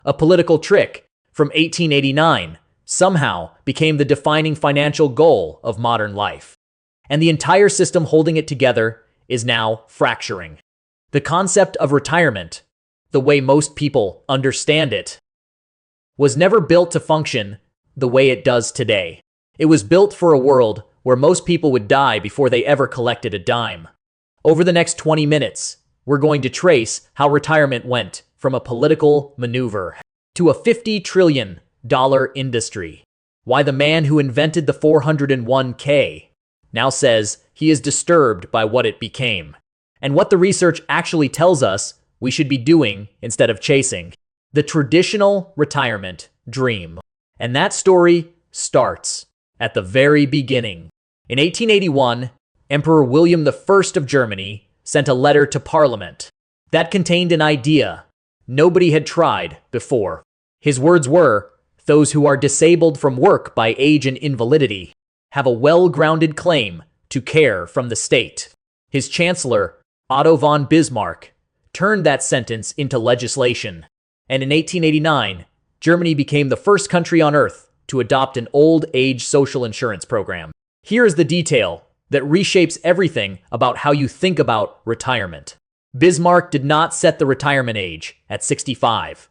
A political trick from 1889 somehow became the defining financial goal of modern life. And the entire system holding it together is now fracturing. The concept of retirement, the way most people understand it, was never built to function the way it does today. It was built for a world where most people would die before they ever collected a dime. Over the next 20 minutes, we're going to trace how retirement went from a political maneuver to a $50 trillion industry. Why the man who invented the 401k now says he is disturbed by what it became. And what the research actually tells us we should be doing instead of chasing the traditional retirement dream. And that story starts at the very beginning. In 1881, Emperor William I of Germany sent a letter to Parliament that contained an idea nobody had tried before. His words were, "Those who are disabled from work by age and invalidity have a well-grounded claim to care from the state." His chancellor, Otto von Bismarck, turned that sentence into legislation. And in 1889, Germany became the first country on earth to adopt an old age social insurance program. Here is the detail that reshapes everything about how you think about retirement. Bismarck did not set the retirement age at 65.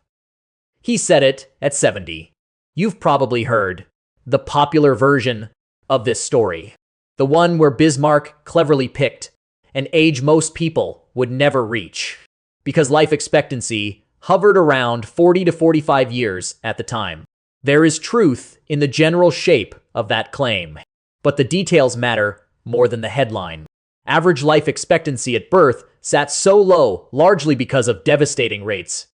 He set it at 70. You've probably heard the popular version of this story, the one where Bismarck cleverly picked an age most people would never reach, because life expectancy hovered around 40 to 45 years at the time. There is truth in the general shape of that claim, but the details matter more than the headline. Average life expectancy at birth sat so low largely because of devastating rates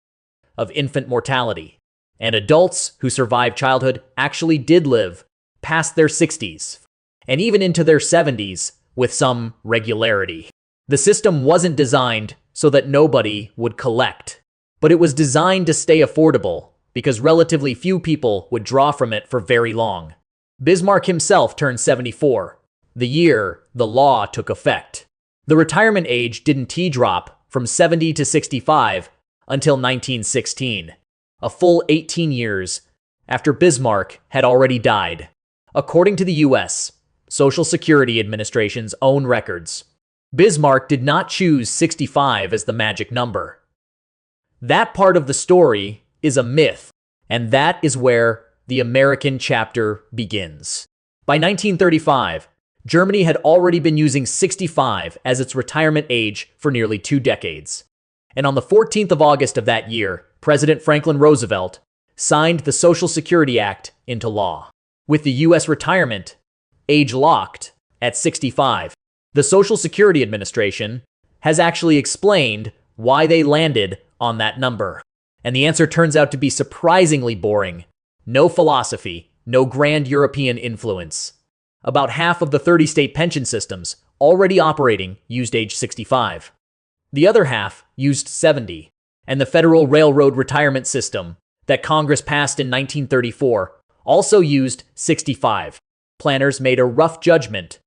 of infant mortality, and adults who survived childhood actually did live past their 60s, and even into their 70s with some regularity. The system wasn't designed so that nobody would collect, but it was designed to stay affordable because relatively few people would draw from it for very long. Bismarck himself turned 74, the year the law took effect. The retirement age didn't T-drop from 70 to 65 until 1916, a full 18 years after Bismarck had already died. According to the U.S. Social Security Administration's own records, Bismarck did not choose 65 as the magic number. That part of the story is a myth, and that is where the American chapter begins. By 1935, Germany had already been using 65 as its retirement age for nearly 2 decades. And on the 14th of August of that year, President Franklin Roosevelt signed the Social Security Act into law, with the U.S. retirement age locked at 65. The Social Security Administration has actually explained why they landed on that number. And the answer turns out to be surprisingly boring. No philosophy, no grand European influence. About half of the 30-state pension systems already operating used age 65. The other half used 70. And the Federal Railroad Retirement System that Congress passed in 1934 also used 65. Planners made a rough judgment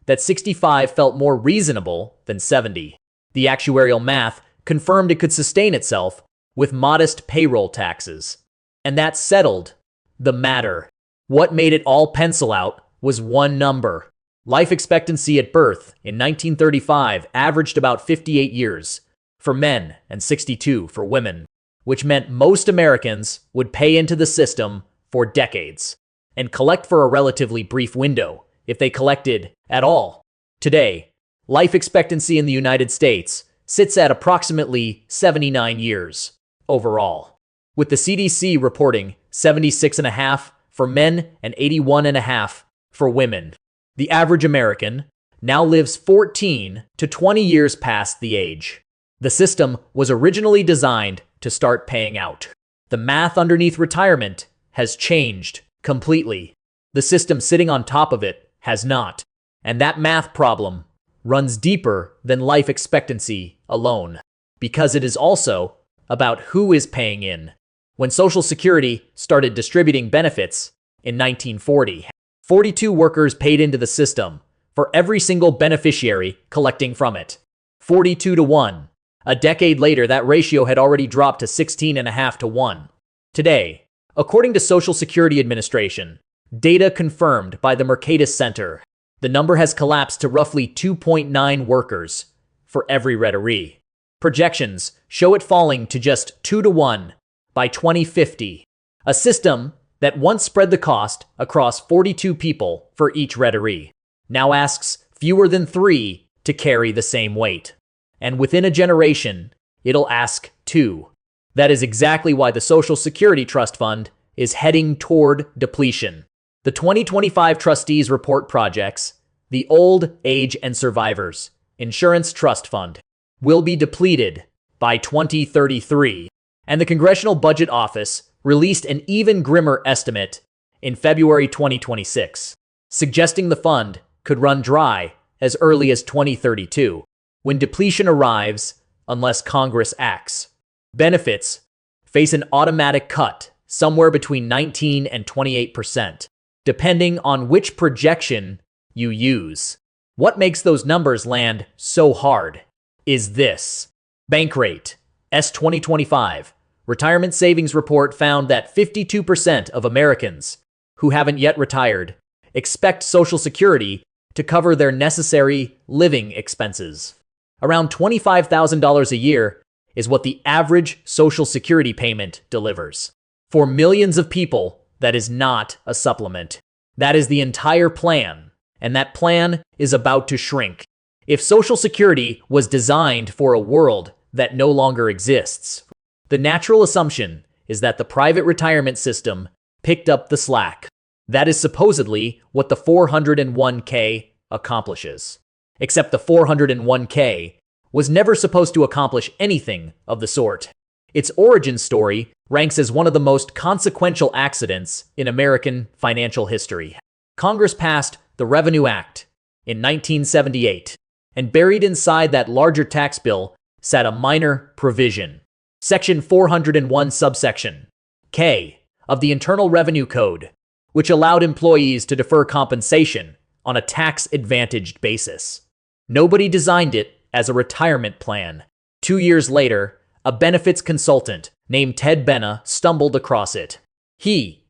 that 65 felt more reasonable than 70. The actuarial math confirmed it could sustain itself with modest payroll taxes. And that settled the matter. What made it all pencil out was one number. Life expectancy at birth in 1935 averaged about 58 years for men and 62 for women, which meant most Americans would pay into the system for decades and collect for a relatively brief window if they collected at all. Today, life expectancy in the United States sits at approximately 79 years overall, with the CDC reporting 76.5 for men and 81.5 for women. The average American now lives 14 to 20 years past the age. The system was originally designed to start paying out. The math underneath retirement has changed completely. The system sitting on top of it has not. And that math problem runs deeper than life expectancy alone, because it is also about who is paying in. When Social Security started distributing benefits in 1940, 42 workers paid into the system for every single beneficiary collecting from it. 42 to 1. A decade later, that ratio had already dropped to 16.5 to 1. Today, according to Social Security Administration, data confirmed by the Mercatus Center, the number has collapsed to roughly 2.9 workers for every retiree. Projections show it falling to just 2 to 1 by 2050, a system that once spread the cost across 42 people for each retiree now asks fewer than 3 to carry the same weight. And within a generation, it'll ask 2. That is exactly why the Social Security Trust Fund is heading toward depletion. The 2025 Trustees Report projects the Old Age and Survivors Insurance Trust Fund will be depleted by 2033, and the Congressional Budget Office released an even grimmer estimate in February 2026, suggesting the fund could run dry as early as 2032, when depletion arrives unless Congress acts. Benefits face an automatic cut somewhere between 19 and 28%, depending on which projection you use. What makes those numbers land so hard is this. Bankrate S 2025 Retirement Savings Report found that 52% of Americans who haven't yet retired expect Social Security to cover their necessary living expenses. Around $25,000 a year is what the average Social Security payment delivers. For millions of people, that is not a supplement. That is the entire plan, and that plan is about to shrink. If Social Security was designed for a world that no longer exists, the natural assumption is that the private retirement system picked up the slack. That is supposedly what the 401k accomplishes. Except the 401k was never supposed to accomplish anything of the sort. Its origin story ranks as one of the most consequential accidents in American financial history. Congress passed the Revenue Act in 1978, and buried inside that larger tax bill sat a minor provision, Section 401 subsection K of the Internal Revenue Code, which allowed employees to defer compensation on a tax-advantaged basis. Nobody designed it as a retirement plan. 2 years later, a benefits consultant named Ted Benna stumbled across it. He'd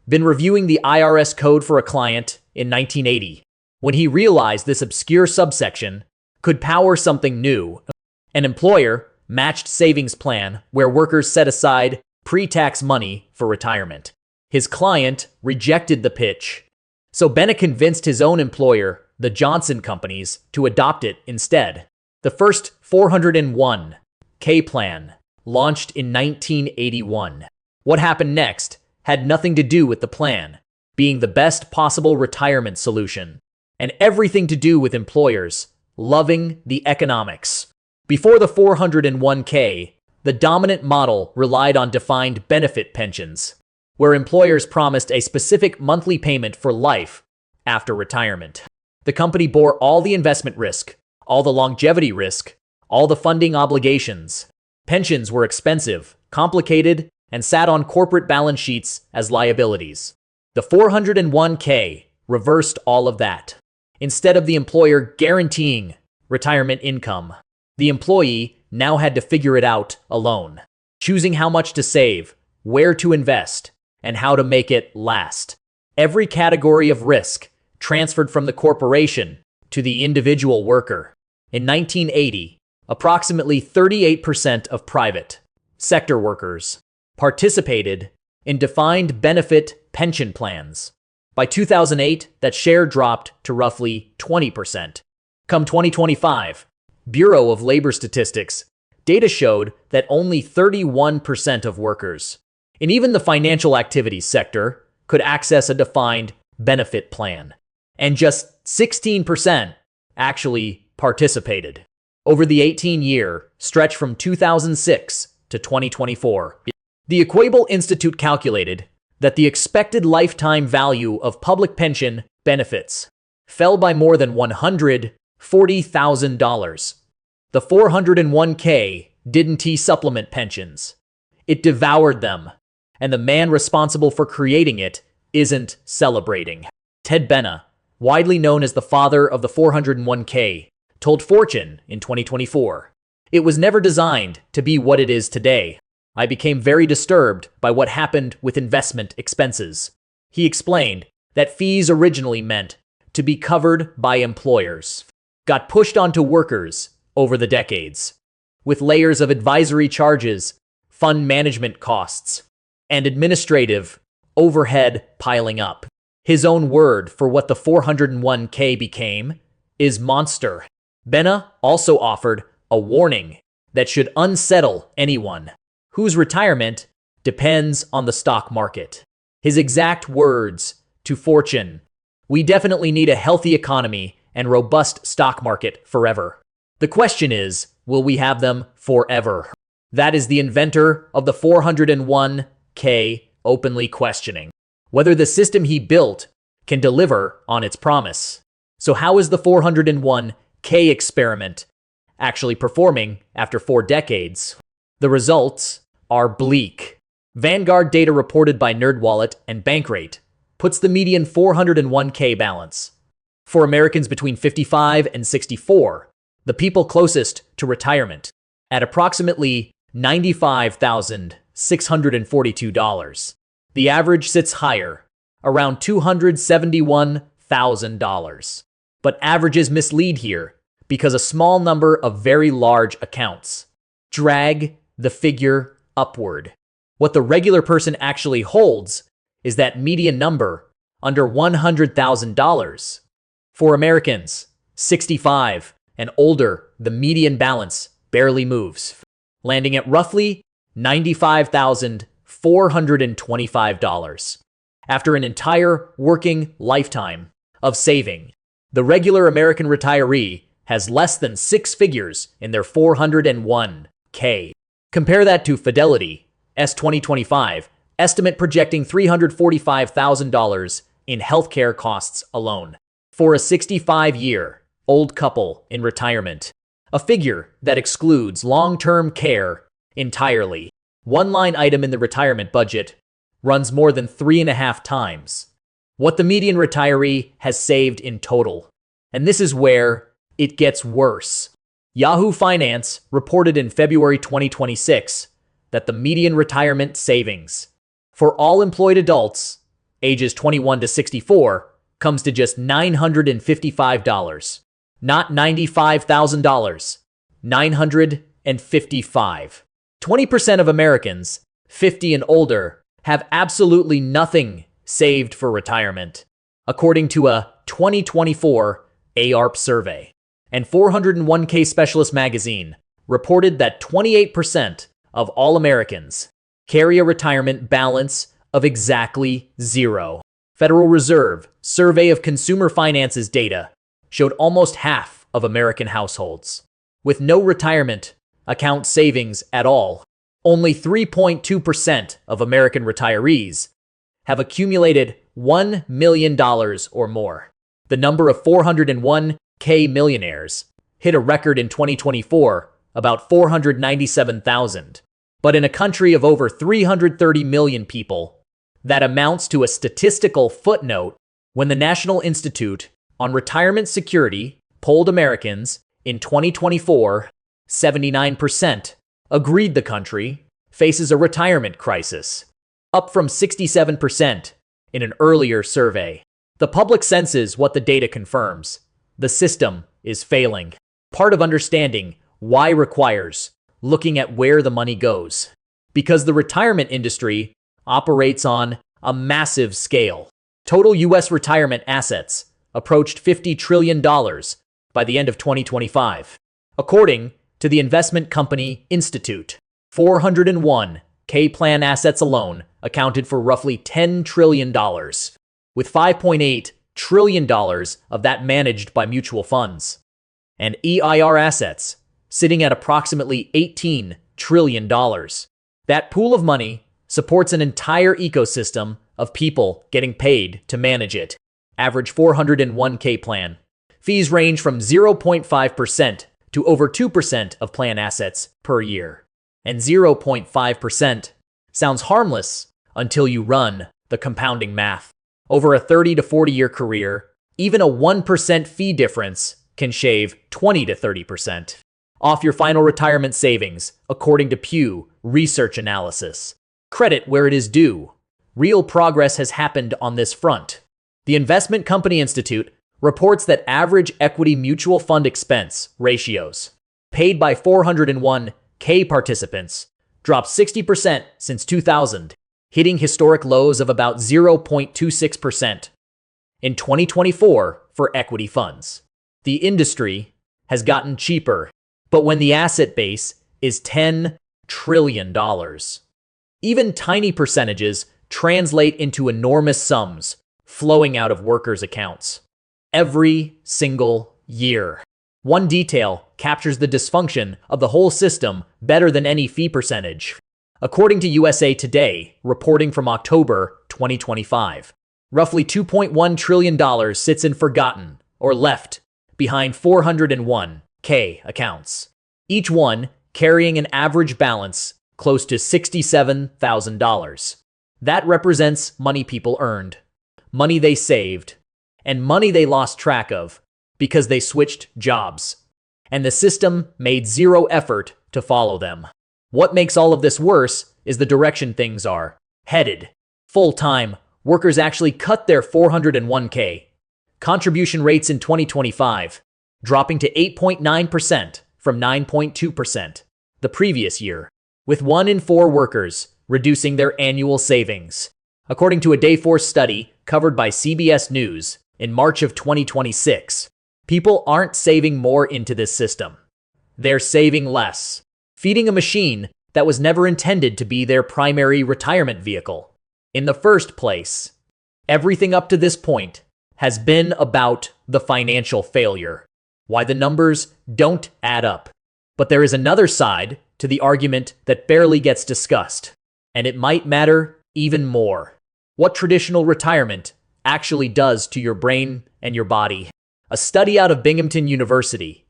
been reviewing the IRS code for a client in 1980 when he realized this obscure subsection could power something new, an employer-matched savings plan where workers set aside pre-tax money for retirement. His client rejected the pitch, so Benna convinced his own employer, the Johnson Companies, to adopt it instead. The first 401k plan launched in 1981. What happened next had nothing to do with the plan being the best possible retirement solution, and everything to do with employers loving the economics. Before the 401k, the dominant model relied on defined benefit pensions, where employers promised a specific monthly payment for life after retirement. The company bore all the investment risk, all the longevity risk, all the funding obligations. Pensions were expensive, complicated, and sat on corporate balance sheets as liabilities. The 401k reversed all of that. Instead of the employer guaranteeing retirement income, the employee now had to figure it out alone, choosing how much to save, where to invest, and how to make it last. Every category of risk transferred from the corporation to the individual worker. In 1980, approximately 38% of private sector workers participated in defined benefit pension plans. By 2008, that share dropped to roughly 20%. Come 2025, Bureau of Labor Statistics data showed that only 31% of workers in even the financial activities sector could access a defined benefit plan, and just 16% actually participated. Over the 18-year stretch from 2006 to 2024, the Equable Institute calculated that the expected lifetime value of public pension benefits fell by more than $140,000. The 401k didn't supplement pensions. It devoured them, and the man responsible for creating it isn't celebrating. Ted Benna, widely known as the father of the 401k, told Fortune in 2024, "It was never designed to be what it is today. I became very disturbed by what happened with investment expenses. He explained that fees originally meant to be covered by employers got pushed onto workers over the decades, with layers of advisory charges, fund management costs, and administrative overhead piling up. His own word for what the 401k became is monster. Benna also offered a warning that should unsettle anyone whose retirement depends on the stock market. His exact words to Fortune: "We definitely need a healthy economy and robust stock market forever. The question is, will we have them forever?" That is the inventor of the 401k openly questioning whether the system he built can deliver on its promise. So how is the 401k experiment actually performing after 4 decades? The results are bleak. Vanguard data reported by NerdWallet and Bankrate puts the median 401k balance for Americans between 55 and 64, the people closest to retirement, at approximately $95,642. The average sits higher, around $271,000. But averages mislead here because a small number of very large accounts drag the figure upward. What the regular person actually holds is that median number under $100,000. For Americans 65 and older, the median balance barely moves, landing at roughly $95,425. After an entire working lifetime of saving, the regular American retiree has less than 6 figures in their 401k. Compare that to Fidelity S 2025 estimate projecting $345,000 in healthcare costs alone for a 65-year-old couple in retirement, a figure that excludes long-term care entirely. One line item in the retirement budget runs more than 3.5 times what the median retiree has saved in total. And this is where it gets worse. Yahoo Finance reported in February 2026 that the median retirement savings for all employed adults ages 21 to 64 comes to just $955, not $95,000, $955. 20% of Americans 50 and older have absolutely nothing saved for retirement, according to a 2024 AARP survey. And 401k Specialist magazine reported that 28% of all Americans carry a retirement balance of exactly 0. Federal Reserve Survey of Consumer Finance's data showed almost half of American households with no retirement account savings at all. Only 3.2% of American retirees have accumulated $1 million or more. The number of 401k millionaires hit a record in 2024, about 497,000. But in a country of over 330 million people, that amounts to a statistical footnote when the National Institute on Retirement Security polled Americans in 2024, 79% agreed the country faces a retirement crisis, up from 67% in an earlier survey. The public senses what the data confirms. The system is failing. Part of understanding why requires looking at where the money goes, because the retirement industry operates on a massive scale. Total U.S. retirement assets approached $50 trillion by the end of 2025. According to the investment company Institute, 401k plan assets alone accounted for roughly $10 trillion, with $5.8 trillion of that managed by mutual funds, and EIR assets sitting at approximately $18 trillion. That pool of money supports an entire ecosystem of people getting paid to manage it. Average 401k plan. Fees range from 0.5% to over 2% of plan assets per year. And 0.5% sounds harmless until you run the compounding math. Over a 30 to 40 year career, even a 1% fee difference can shave 20 to 30%. off your final retirement savings, according to Pew Research Analysis. Credit where it is due. Real progress has happened on this front. The Investment Company Institute reports that average equity mutual fund expense ratios paid by 401k participants dropped 60% since 2000, hitting historic lows of about 0.26% in 2024 for equity funds. The industry has gotten cheaper, but when the asset base is $10 trillion, even tiny percentages translate into enormous sums flowing out of workers' accounts every single year. One detail captures the dysfunction of the whole system better than any fee percentage. According to USA Today, reporting from October 2025, roughly $2.1 trillion sits in forgotten or left behind 401k accounts, each one carrying an average balance close to $67,000. That represents money people earned, money they saved, and money they lost track of because they switched jobs, and the system made zero effort to follow them. What makes all of this worse is the direction things are headed. Full-time workers actually cut their 401k contribution rates in 2025, dropping to 8.9% from 9.2% the previous year, with 1 in 4 workers reducing their annual savings. According to a Dayforce study covered by CBS News in March of 2026, people aren't saving more into this system. They're saving less, feeding a machine that was never intended to be their primary retirement vehicle. In the first place, everything up to this point has been about the financial failure, why the numbers don't add up. But there is another side to the argument that barely gets discussed, and it might matter even more. What traditional retirement actually does to your brain and your body. A study out of Binghamton University,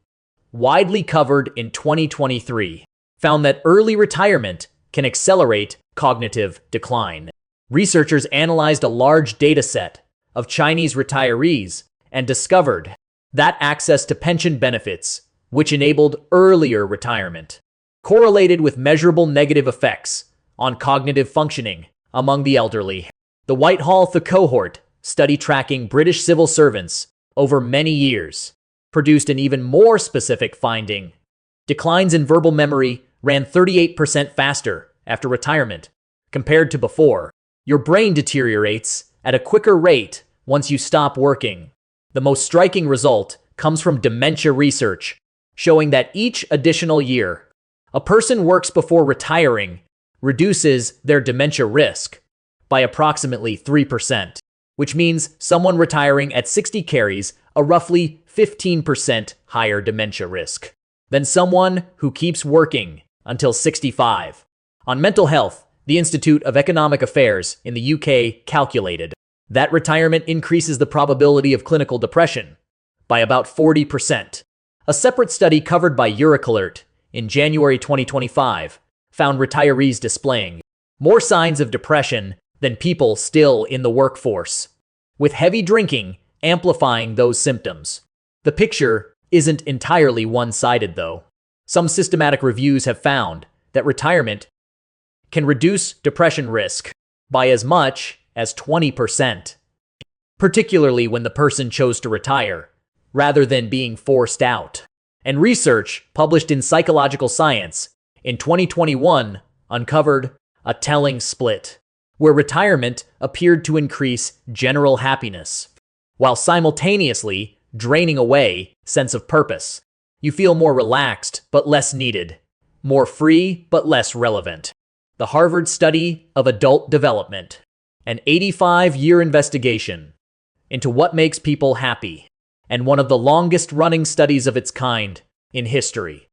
widely covered in 2023, found that early retirement can accelerate cognitive decline. Researchers analyzed a large data set of Chinese retirees and discovered that access to pension benefits, which enabled earlier retirement, correlated with measurable negative effects on cognitive functioning among the elderly. The Whitehall cohort study tracking British civil servants over many years produced an even more specific finding. Declines in verbal memory ran 38% faster after retirement compared to before. Your brain deteriorates at a quicker rate once you stop working. The most striking result comes from dementia research, showing that each additional year a person works before retiring reduces their dementia risk by approximately 3%, which means someone retiring at 60 carries a roughly 15% higher dementia risk than someone who keeps working until 65. On mental health, the Institute of Economic Affairs in the UK calculated that retirement increases the probability of clinical depression by about 40%. A separate study covered by Alert in January 2025 found retirees displaying more signs of depression than people still in the workforce, with heavy drinking amplifying those symptoms. The picture isn't entirely one-sided, though. Some systematic reviews have found that retirement can reduce depression risk by as much as 20%, particularly when the person chose to retire rather than being forced out. And research published in Psychological Science in 2021 uncovered a telling split, where retirement appeared to increase general happiness, while simultaneously draining away sense of purpose. You feel more relaxed but less needed, more free but less relevant. The Harvard Study of Adult Development, an 85-year investigation into what makes people happy, and one of the longest-running studies of its kind in history,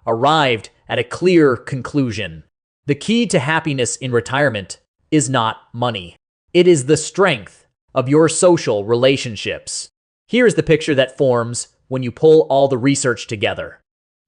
arrived at a clear conclusion. The key to happiness in retirement is not money. It is the strength of your social relationships. Here is the picture that forms when you pull all the research together.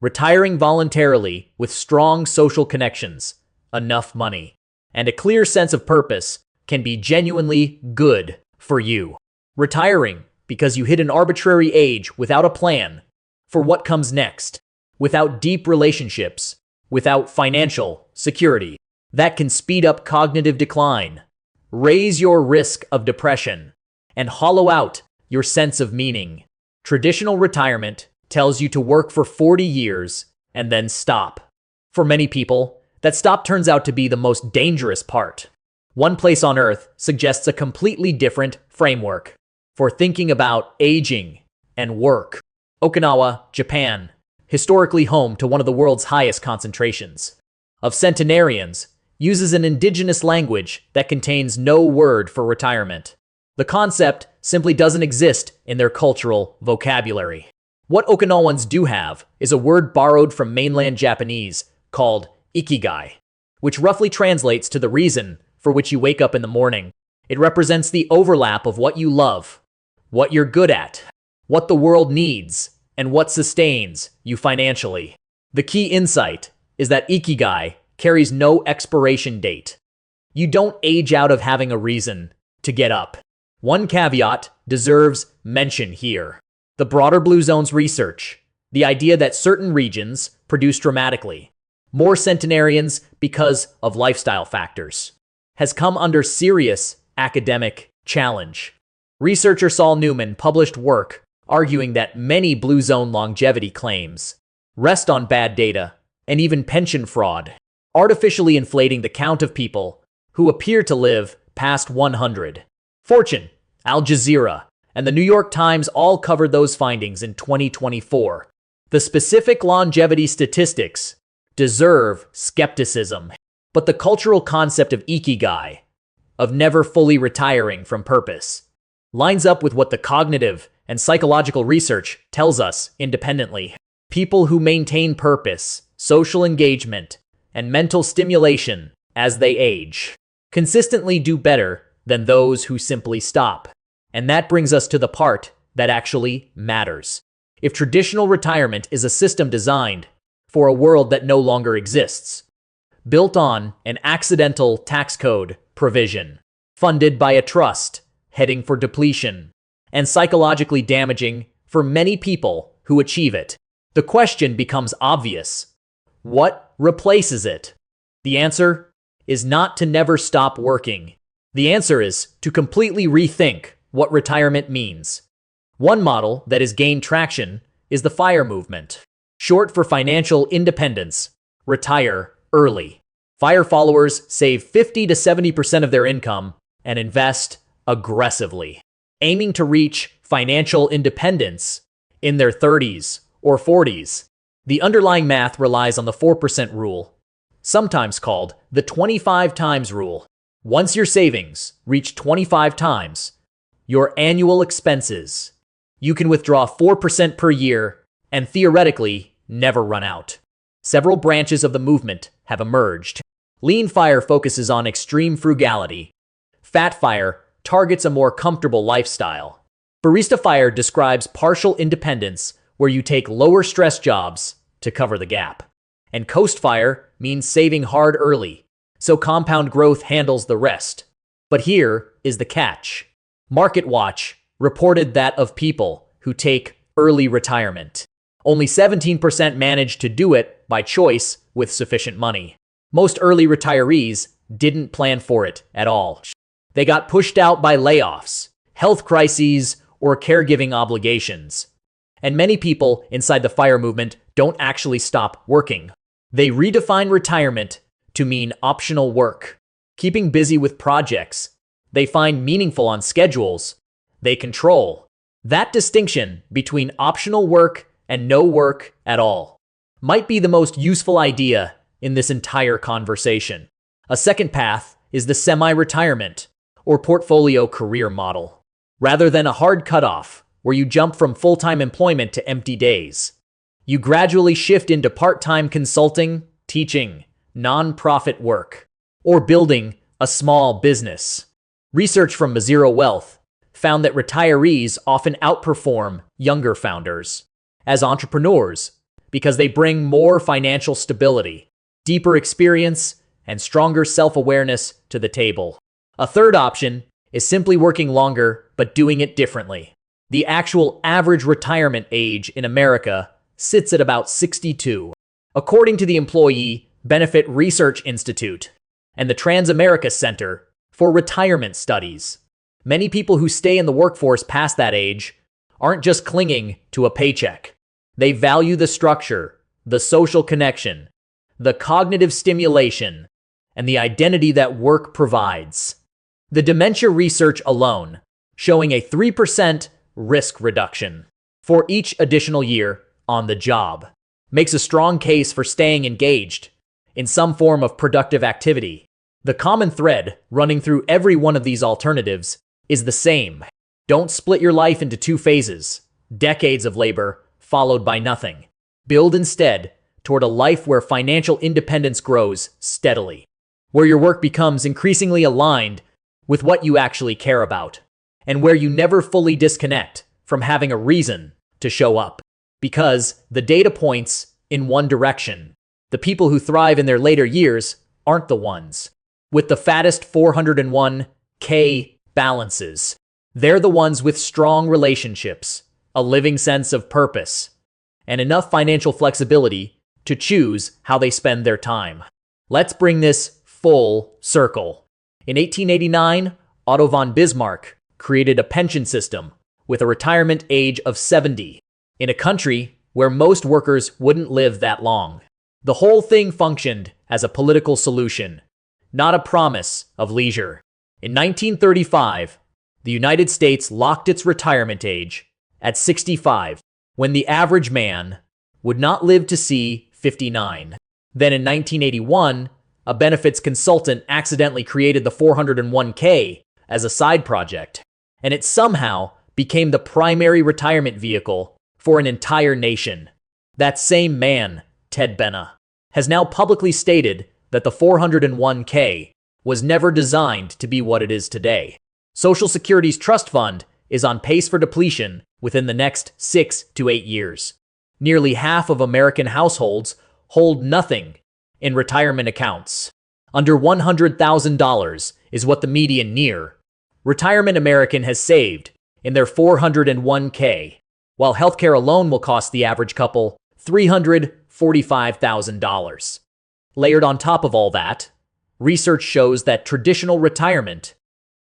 Retiring voluntarily with strong social connections, enough money, and a clear sense of purpose can be genuinely good for you. Retiring because you hit an arbitrary age without a plan for what comes next without deep relationships, without financial security. That can speed up cognitive decline, raise your risk of depression, and hollow out your sense of meaning. Traditional retirement tells you to work for 40 years and then stop. For many people, that stop turns out to be the most dangerous part. One Place on Earth suggests a completely different framework for thinking about aging and work. Okinawa, Japan, historically home to one of the world's highest concentrations of centenarians, uses an indigenous language that contains no word for retirement. The concept simply doesn't exist in their cultural vocabulary. What Okinawans do have is a word borrowed from mainland Japanese called Ikigai, which roughly translates to the reason for which you wake up in the morning. It represents the overlap of what you love, what you're good at, what the world needs, and what sustains you financially. The key insight is that Ikigai carries no expiration date. You don't age out of having a reason to get up. One caveat deserves mention here. The broader Blue Zone's research, the idea that certain regions produce dramatically more centenarians because of lifestyle factors, has come under serious academic challenge. Researcher Saul Newman published work arguing that many Blue Zone longevity claims rest on bad data and even pension fraud, artificially inflating the count of people who appear to live past 100. Fortune, Al Jazeera, and the New York Times all covered those findings in 2024. The specific longevity statistics deserve skepticism, but the cultural concept of Ikigai, of never fully retiring from purpose, lines up with what the cognitive and psychological research tells us independently. People who maintain purpose, social engagement, and mental stimulation as they age consistently do better than those who simply stop. And that brings us to the part that actually matters. If traditional retirement is a system designed for a world that no longer exists, built on an accidental tax code provision, funded by a trust, heading for depletion, and psychologically damaging for many people who achieve it, the question becomes obvious. What replaces it? The answer is not to never stop working. The answer is to completely rethink what retirement means. One model that has gained traction is the FIRE movement, short for financial independence, retire early. FIRE followers save 50 to 70% of their income and invest aggressively, aiming to reach financial independence in their 30s or 40s. The underlying math relies on the 4% rule, sometimes called the 25 times rule. Once your savings reach 25 times your annual expenses, you can withdraw 4% per year and theoretically never run out. Several branches of the movement have emerged. Lean FIRE focuses on extreme frugality. Fat FIRE targets a more comfortable lifestyle. Barista FIRE describes partial independence where you take lower stress jobs to cover the gap. And Coast FIRE means saving hard early, so compound growth handles the rest. But here is the catch. MarketWatch reported that of people who take early retirement, only 17% managed to do it by choice with sufficient money. Most early retirees didn't plan for it at all. They got pushed out by layoffs, health crises, or caregiving obligations. And many people inside the FIRE movement don't actually stop working. They redefine retirement to mean optional work, keeping busy with projects they find meaningful on schedules they control. That distinction between optional work and no work at all might be the most useful idea in this entire conversation. A second path is the semi-retirement or portfolio career model. Rather than a hard cutoff where you jump from full-time employment to empty days, you gradually shift into part-time consulting, teaching, non-profit work, or building a small business. Research from Mazero Wealth found that retirees often outperform younger founders as entrepreneurs because they bring more financial stability, deeper experience, and stronger self-awareness to the table. A third option is simply working longer but doing it differently. The actual average retirement age in America sits at about 62. According to the Employee Benefit Research Institute and the Transamerica Center for Retirement Studies, many people who stay in the workforce past that age aren't just clinging to a paycheck. They value the structure, the social connection, the cognitive stimulation, and the identity that work provides. The dementia research alone, showing a 3% risk reduction for each additional year on the job, makes a strong case for staying engaged in some form of productive activity. The common thread running through every one of these alternatives is the same. Don't split your life into two phases, decades of labor followed by nothing. Build instead toward a life where financial independence grows steadily, where your work becomes increasingly aligned with what you actually care about, and where you never fully disconnect from having a reason to show up. Because the data points in one direction. The people who thrive in their later years aren't the ones with the fattest 401k balances. They're the ones with strong relationships, a living sense of purpose, and enough financial flexibility to choose how they spend their time. Let's bring this full circle. In 1889, Otto von Bismarck created a pension system with a retirement age of 70 in a country where most workers wouldn't live that long. The whole thing functioned as a political solution, not a promise of leisure. In 1935, the United States locked its retirement age at 65, when the average man would not live to see 59. Then in 1981, a benefits consultant accidentally created the 401k as a side project, and it somehow became the primary retirement vehicle for an entire nation. That same man, Ted Benna, has now publicly stated that the 401k was never designed to be what it is today. Social Security's trust fund is on pace for depletion within the next 6 to 8 years. Nearly half of American households hold nothing in retirement accounts. Under $100,000 is what the median near retirement American has saved in their 401k, while healthcare alone will cost the average couple $345,000. Layered on top of all that, research shows that traditional retirement,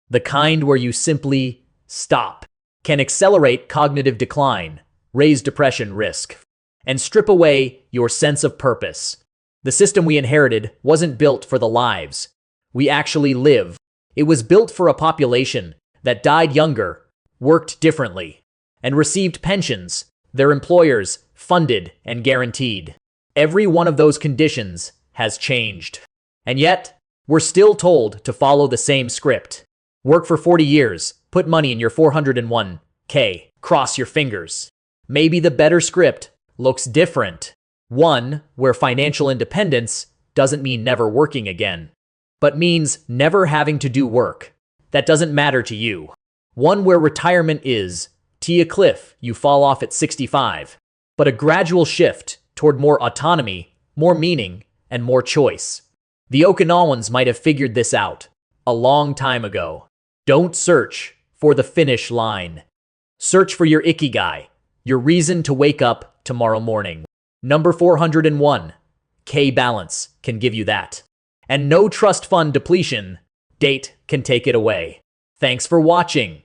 the kind where you simply stop, can accelerate cognitive decline, raise depression risk, and strip away your sense of purpose. The system we inherited wasn't built for the lives we actually live. It was built for a population that died younger, worked differently, and received pensions their employers funded and guaranteed. Every one of those conditions has changed. And yet, we're still told to follow the same script. Work for 40 years, put money in your 401k, cross your fingers. Maybe the better script looks different. One where financial independence doesn't mean never working again, but means never having to do work that doesn't matter to you. One where retirement is a cliff you fall off at 65, but a gradual shift toward more autonomy, more meaning, and more choice. The Okinawans might have figured this out a long time ago. Don't search for the finish line. Search for your Ikigai, your reason to wake up tomorrow morning. Number 401k balance can give you that. And no trust fund depletion date can take it away. Thanks for watching.